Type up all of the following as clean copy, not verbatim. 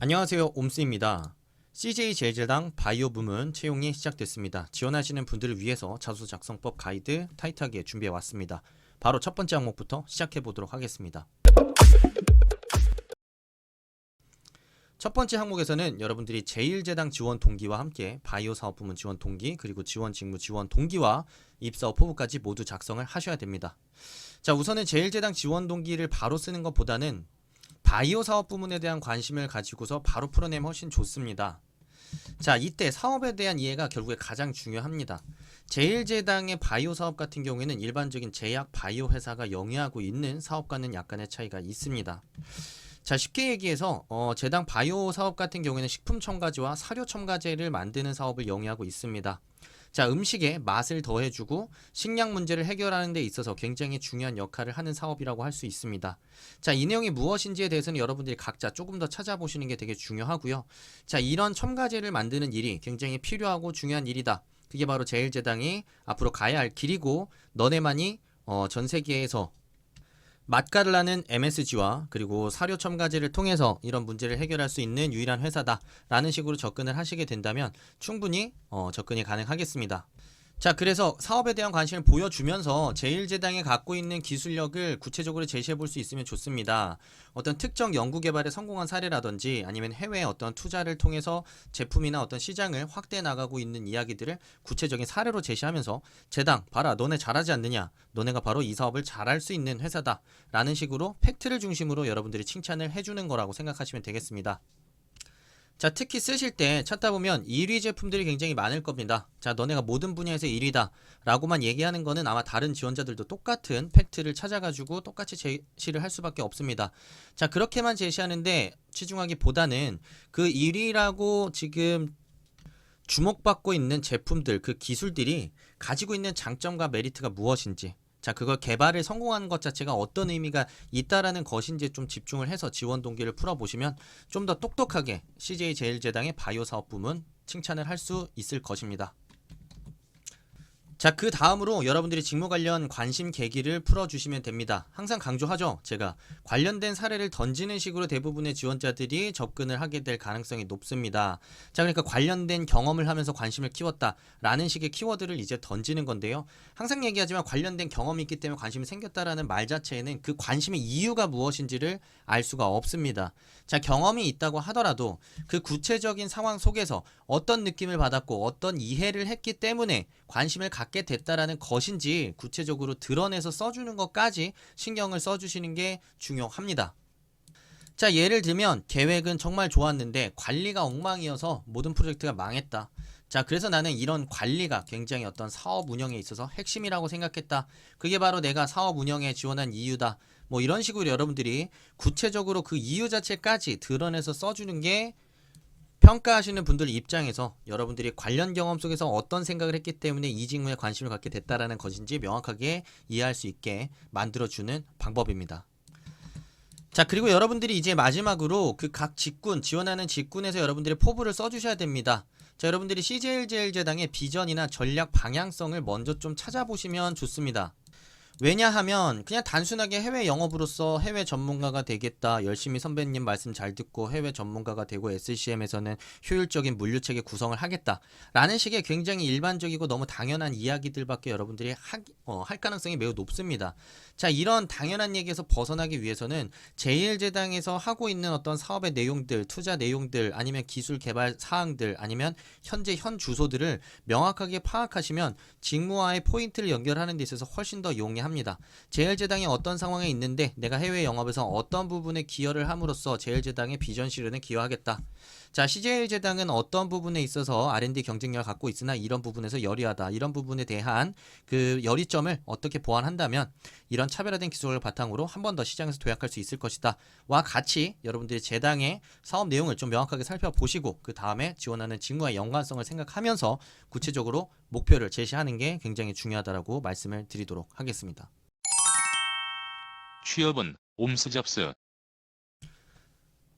안녕하세요, 옴스입니다. CJ제일제당 바이오 부문 채용이 시작됐습니다. 지원하시는 분들을 위해서 자소 작성법 가이드 타이트하게 준비해 왔습니다. 바로 첫 번째 항목부터 시작해 보도록 하겠습니다. 첫 번째 항목에서는 여러분들이 제일제당 지원 동기와 함께 바이오 사업 부문 지원 동기, 그리고 지원 직무 지원 동기와 입사 포부까지 모두 작성을 하셔야 됩니다. 자, 우선은 제일제당 지원 동기를 바로 쓰는 것보다는 바이오 사업 부문에 대한 관심을 가지고서 바로 풀어내면 훨씬 좋습니다. 자, 이때 사업에 대한 이해가 결국에 가장 중요합니다. 제일제당의 바이오 사업 같은 경우에는 일반적인 제약 바이오 회사가 영위하고 있는 사업과는 약간의 차이가 있습니다. 자, 쉽게 얘기해서 제당 바이오 사업 같은 경우에는 식품 첨가제와 사료 첨가제를 만드는 사업을 영위하고 있습니다. 자, 음식에 맛을 더해주고 식량 문제를 해결하는 데 있어서 굉장히 중요한 역할을 하는 사업이라고 할 수 있습니다. 자, 이 내용이 무엇인지에 대해서는 여러분들이 각자 조금 더 찾아보시는 게 되게 중요하고요. 자, 이런 첨가제를 만드는 일이 굉장히 필요하고 중요한 일이다. 그게 바로 제일제당이 앞으로 가야 할 길이고, 너네만이 전 세계에서 맛깔을 나는 MSG와 그리고 사료 첨가제를 통해서 이런 문제를 해결할 수 있는 유일한 회사다 라는 식으로 접근을 하시게 된다면 충분히 접근이 가능하겠습니다. 자, 그래서 사업에 대한 관심을 보여주면서 제일제당이 갖고 있는 기술력을 구체적으로 제시해 볼 수 있으면 좋습니다. 어떤 특정 연구개발에 성공한 사례라든지 아니면 해외 어떤 투자를 통해서 제품이나 어떤 시장을 확대해 나가고 있는 이야기들을 구체적인 사례로 제시하면서 제당 봐라, 너네 잘하지 않느냐, 너네가 바로 이 사업을 잘할 수 있는 회사다 라는 식으로 팩트를 중심으로 여러분들이 칭찬을 해주는 거라고 생각하시면 되겠습니다. 자, 특히 쓰실 때 찾다 보면 1위 제품들이 굉장히 많을 겁니다. 자, 너네가 모든 분야에서 1위다 라고만 얘기하는 거는 아마 다른 지원자들도 똑같은 팩트를 찾아가지고 똑같이 제시를 할 수밖에 없습니다. 자, 그렇게만 제시하는데 치중하기보다는 그 1위라고 지금 주목받고 있는 제품들, 그 기술들이 가지고 있는 장점과 메리트가 무엇인지, 자, 그걸 개발을 성공한 것 자체가 어떤 의미가 있다라는 것인지 좀 집중을 해서 지원 동기를 풀어보시면 좀 더 똑똑하게 CJ제일제당의 바이오 사업 부문 칭찬을 할 수 있을 것입니다. 자, 그 다음으로 여러분들이 직무 관련 관심 계기를 풀어주시면 됩니다. 항상 강조하죠. 제가 관련된 사례를 던지는 식으로 대부분의 지원자들이 접근을 하게 될 가능성이 높습니다. 자, 그러니까 관련된 경험을 하면서 관심을 키웠다 라는 식의 키워드를 이제 던지는 건데요. 항상 얘기하지만 관련된 경험이 있기 때문에 관심이 생겼다라는 말 자체에는 그 관심의 이유가 무엇인지를 알 수가 없습니다. 자, 경험이 있다고 하더라도 그 구체적인 상황 속에서 어떤 느낌을 받았고 어떤 이해를 했기 때문에 관심을 갖게 됐다라는 것인지 구체적으로 드러내서 써주는 것까지 신경을 써주시는 게 중요합니다. 자, 예를 들면 계획은 정말 좋았는데 관리가 엉망이어서 모든 프로젝트가 망했다. 자, 그래서 나는 이런 관리가 굉장히 어떤 사업 운영에 있어서 핵심이라고 생각했다. 그게 바로 내가 사업 운영에 지원한 이유다. 뭐 이런 식으로 여러분들이 구체적으로 그 이유 자체까지 드러내서 써주는 게 평가하시는 분들 입장에서 여러분들이 관련 경험 속에서 어떤 생각을 했기 때문에 이 직무에 관심을 갖게 됐다라는 것인지 명확하게 이해할 수 있게 만들어주는 방법입니다. 자, 그리고 여러분들이 이제 마지막으로 그 각 직군, 지원하는 직군에서 여러분들이 포부를 써주셔야 됩니다. 자, 여러분들이 CJ제일제당의 비전이나 전략 방향성을 먼저 좀 찾아보시면 좋습니다. 왜냐하면 그냥 단순하게 해외 영업으로서 해외 전문가가 되겠다, 열심히 선배님 말씀 잘 듣고 해외 전문가가 되고 SCM에서는 효율적인 물류체계 구성을 하겠다 라는 식의 굉장히 일반적이고 너무 당연한 이야기들밖에 여러분들이 할 가능성이 매우 높습니다. 자, 이런 당연한 얘기에서 벗어나기 위해서는 제일제당에서 하고 있는 어떤 사업의 내용들, 투자 내용들, 아니면 기술 개발 사항들, 아니면 현재 현 주소들을 명확하게 파악하시면 직무와의 포인트를 연결하는 데 있어서 훨씬 더 용이합니다. 제일제당이 어떤 상황에 있는데 내가 해외 영업에서 어떤 부분에 기여를 함으로써 제일제당의 비전 실현에 기여하겠다. 자, CJ제당은 어떤 부분에 있어서 R&D 경쟁력을 갖고 있으나 이런 부분에서 열의하다. 이런 부분에 대한 그 열의점을 어떻게 보완한다면 이런 차별화된 기술을 바탕으로 한 번 더 시장에서 도약할 수 있을 것이다. 와 같이 여러분들이 제당의 사업 내용을 좀 명확하게 살펴보시고 그 다음에 지원하는 직무와 연관성을 생각하면서 구체적으로 목표를 제시하는 게 굉장히 중요하다라고 말씀을 드리도록 하겠습니다. 취업은 옴스잡스.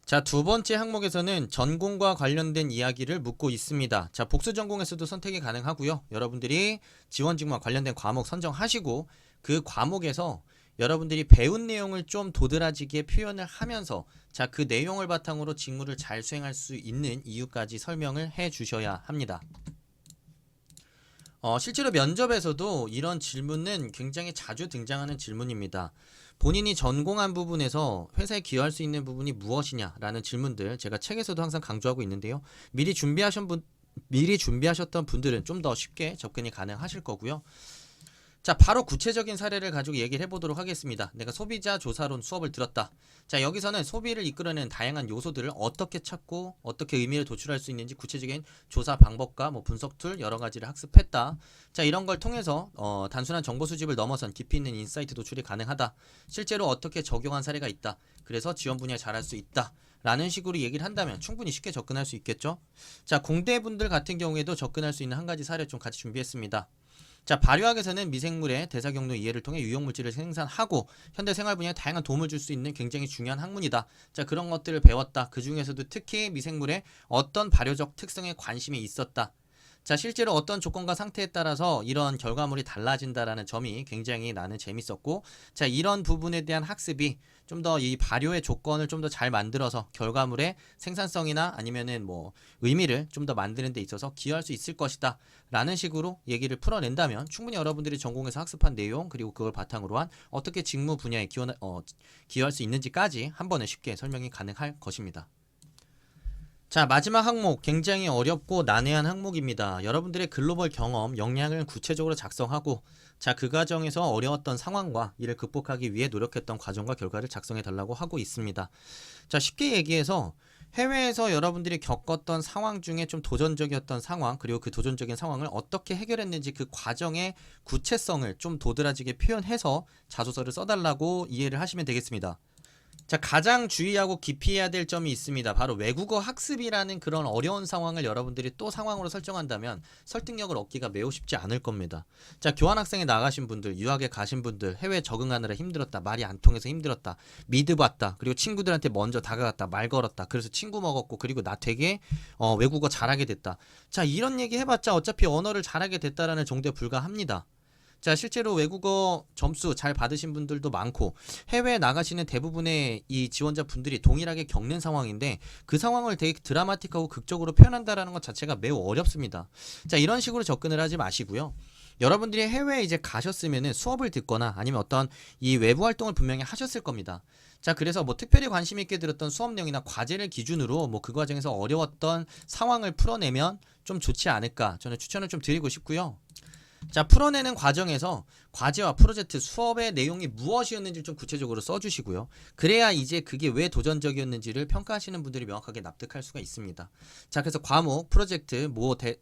자, 두 번째 항목에서는 전공과 관련된 이야기를 묻고 있습니다. 자, 복수 전공에서도 선택이 가능하고요. 여러분들이 지원 직무와 관련된 과목 선정하시고 그 과목에서 여러분들이 배운 내용을 좀 도드라지게 표현을 하면서 자, 그 내용을 바탕으로 직무를 잘 수행할 수 있는 이유까지 설명을 해 주셔야 합니다. 실제로 면접에서도 이런 질문은 굉장히 자주 등장하는 질문입니다. 본인이 전공한 부분에서 회사에 기여할 수 있는 부분이 무엇이냐라는 질문들 제가 책에서도 항상 강조하고 있는데요. 미리 준비하셨던 분들은 좀 더 쉽게 접근이 가능하실 거고요. 자, 바로 구체적인 사례를 가지고 얘기를 해보도록 하겠습니다. 내가 소비자 조사론 수업을 들었다. 자, 여기서는 소비를 이끌어내는 다양한 요소들을 어떻게 찾고 어떻게 의미를 도출할 수 있는지 구체적인 조사 방법과 뭐 분석 툴 여러 가지를 학습했다. 자, 이런 걸 통해서 단순한 정보 수집을 넘어선 깊이 있는 인사이트 도출이 가능하다. 실제로 어떻게 적용한 사례가 있다. 그래서 지원 분야에 잘할 수 있다. 라는 식으로 얘기를 한다면 충분히 쉽게 접근할 수 있겠죠. 자, 공대분들 같은 경우에도 접근할 수 있는 한 가지 사례 좀 같이 준비했습니다. 자, 발효학에서는 미생물의 대사 경로 이해를 통해 유용물질을 생산하고 현대 생활 분야에 다양한 도움을 줄 수 있는 굉장히 중요한 학문이다. 자, 그런 것들을 배웠다. 그 중에서도 특히 미생물의 어떤 발효적 특성에 관심이 있었다. 자, 실제로 어떤 조건과 상태에 따라서 이런 결과물이 달라진다라는 점이 굉장히 나는 재밌었고, 자, 이런 부분에 대한 학습이 좀 더 이 발효의 조건을 좀 더 잘 만들어서 결과물의 생산성이나 아니면은 뭐 의미를 좀 더 만드는 데 있어서 기여할 수 있을 것이다 라는 식으로 얘기를 풀어낸다면 충분히 여러분들이 전공에서 학습한 내용 그리고 그걸 바탕으로 한 어떻게 직무 분야에 기여할 수 있는지까지 한 번에 쉽게 설명이 가능할 것입니다. 자, 마지막 항목 굉장히 어렵고 난해한 항목입니다. 여러분들의 글로벌 경험, 역량을 구체적으로 작성하고 자, 그 과정에서 어려웠던 상황과 이를 극복하기 위해 노력했던 과정과 결과를 작성해 달라고 하고 있습니다. 자, 쉽게 얘기해서 해외에서 여러분들이 겪었던 상황 중에 좀 도전적이었던 상황 그리고 그 도전적인 상황을 어떻게 해결했는지 그 과정의 구체성을 좀 도드라지게 표현해서 자소서를 써달라고 이해를 하시면 되겠습니다. 자, 가장 주의하고 기피해야 될 점이 있습니다. 바로 외국어 학습이라는 그런 어려운 상황을 여러분들이 또 상황으로 설정한다면 설득력을 얻기가 매우 쉽지 않을 겁니다. 자, 교환학생에 나가신 분들, 유학에 가신 분들, 해외에 적응하느라 힘들었다, 말이 안 통해서 힘들었다, 미드봤다, 그리고 친구들한테 먼저 다가갔다, 말 걸었다, 그래서 친구 먹었고, 그리고 나 되게 외국어 잘하게 됐다. 자, 이런 얘기 해봤자 어차피 언어를 잘하게 됐다라는 정도에 불과합니다. 자, 실제로 외국어 점수 잘 받으신 분들도 많고 해외에 나가시는 대부분의 이 지원자 분들이 동일하게 겪는 상황인데 그 상황을 되게 드라마틱하고 극적으로 표현한다라는 것 자체가 매우 어렵습니다. 자, 이런 식으로 접근을 하지 마시고요. 여러분들이 해외에 이제 가셨으면은 수업을 듣거나 아니면 어떤 이 외부 활동을 분명히 하셨을 겁니다. 자, 그래서 뭐 특별히 관심 있게 들었던 수업 내용이나 과제를 기준으로 뭐 그 과정에서 어려웠던 상황을 풀어내면 좀 좋지 않을까 저는 추천을 좀 드리고 싶고요. 자, 풀어내는 과정에서 과제와 프로젝트 수업의 내용이 무엇이었는지 좀 구체적으로 써주시고요. 그래야 이제 그게 왜 도전적이었는지를 평가하시는 분들이 명확하게 납득할 수가 있습니다. 자, 그래서 과목, 프로젝트,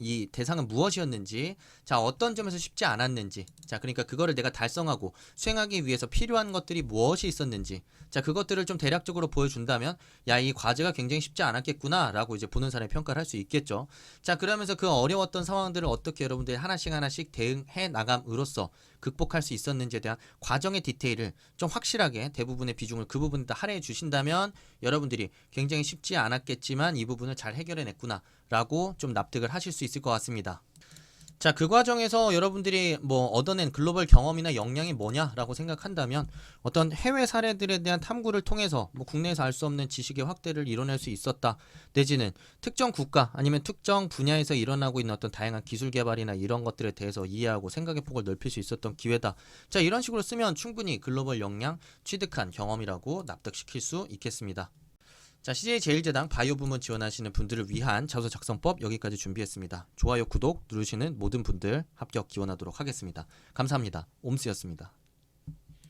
이 대상은 무엇이었는지, 자, 어떤 점에서 쉽지 않았는지, 자, 그러니까 그거를 내가 달성하고 수행하기 위해서 필요한 것들이 무엇이 있었는지, 자, 그것들을 좀 대략적으로 보여준다면, 야, 이 과제가 굉장히 쉽지 않았겠구나, 라고 이제 보는 사람이 평가를 할 수 있겠죠. 자, 그러면서 그 어려웠던 상황들을 어떻게 여러분들이 하나씩 대응해 나감으로써 극복할 수 있었는지에 대한 과정의 디테일을 좀 확실하게 대부분의 비중을 그 부분에 다 할애해 주신다면 여러분들이 굉장히 쉽지 않았겠지만 이 부분을 잘 해결해냈구나 라고 좀 납득을 하실 수 있을 것 같습니다. 자, 그 과정에서 여러분들이 뭐 얻어낸 글로벌 경험이나 역량이 뭐냐라고 생각한다면 어떤 해외 사례들에 대한 탐구를 통해서 뭐 국내에서 알 수 없는 지식의 확대를 이뤄낼 수 있었다. 내지는 특정 국가 아니면 특정 분야에서 일어나고 있는 어떤 다양한 기술 개발이나 이런 것들에 대해서 이해하고 생각의 폭을 넓힐 수 있었던 기회다. 자, 이런 식으로 쓰면 충분히 글로벌 역량 취득한 경험이라고 납득시킬 수 있겠습니다. 자, CJ제일제당 바이오 부문 지원하시는 분들을 위한 자소서 작성법 여기까지 준비했습니다. 좋아요, 구독 누르시는 모든 분들 합격 기원하도록 하겠습니다. 감사합니다. 옴스였습니다.